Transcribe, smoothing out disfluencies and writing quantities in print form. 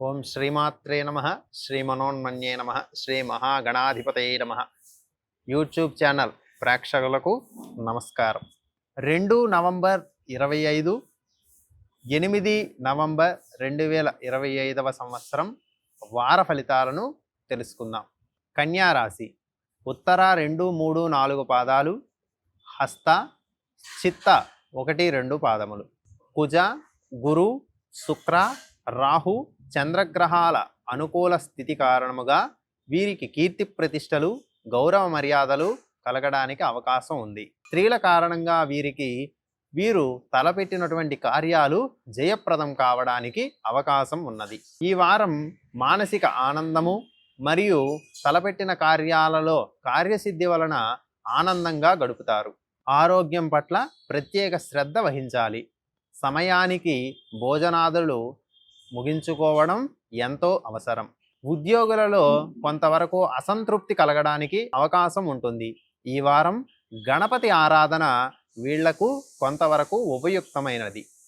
ఓం శ్రీమాత్రే నమ శ్రీ మనోన్మన్యే నమ శ్రీ మహాగణాధిపతయే నమ. యూట్యూబ్ ఛానల్ ప్రేక్షకులకు నమస్కారం. 2 నవంబర్ 25, 8 నవంబర్ 2025 సంవత్సరం వార ఫలితాలను తెలుసుకుందాం. కన్యా రాశి ఉత్తర 2, 3, 4 పాదాలు, హస్త, చిత్త 1, 2 పాదములు. కుజ, గురు, శుక్ర, రాహు, చంద్రగ్రహాల అనుకూల స్థితి కారణముగా వీరికి కీర్తి ప్రతిష్టలు, గౌరవ మర్యాదలు కలగడానికి అవకాశం ఉంది. స్త్రీల కారణంగా వీరు తలపెట్టినటువంటి కార్యాలు జయప్రదం కావడానికి అవకాశం ఉన్నది. ఈ వారం మానసిక ఆనందము మరియు తలపెట్టిన కార్యాలలో కార్యసిద్ధి వలన ఆనందంగా గడుపుతారు. ఆరోగ్యం పట్ల ప్రత్యేక శ్రద్ధ వహించాలి. సమయానికి భోజనాదులు ముగించుకోవడం ఎంతో అవసరం. ఉద్యోగులలో కొంతవరకు అసంతృప్తి కలగడానికి అవకాశం ఉంటుంది. ఈ వారం గణపతి ఆరాధన వీళ్లకు కొంతవరకు ఉపయుక్తమైనది.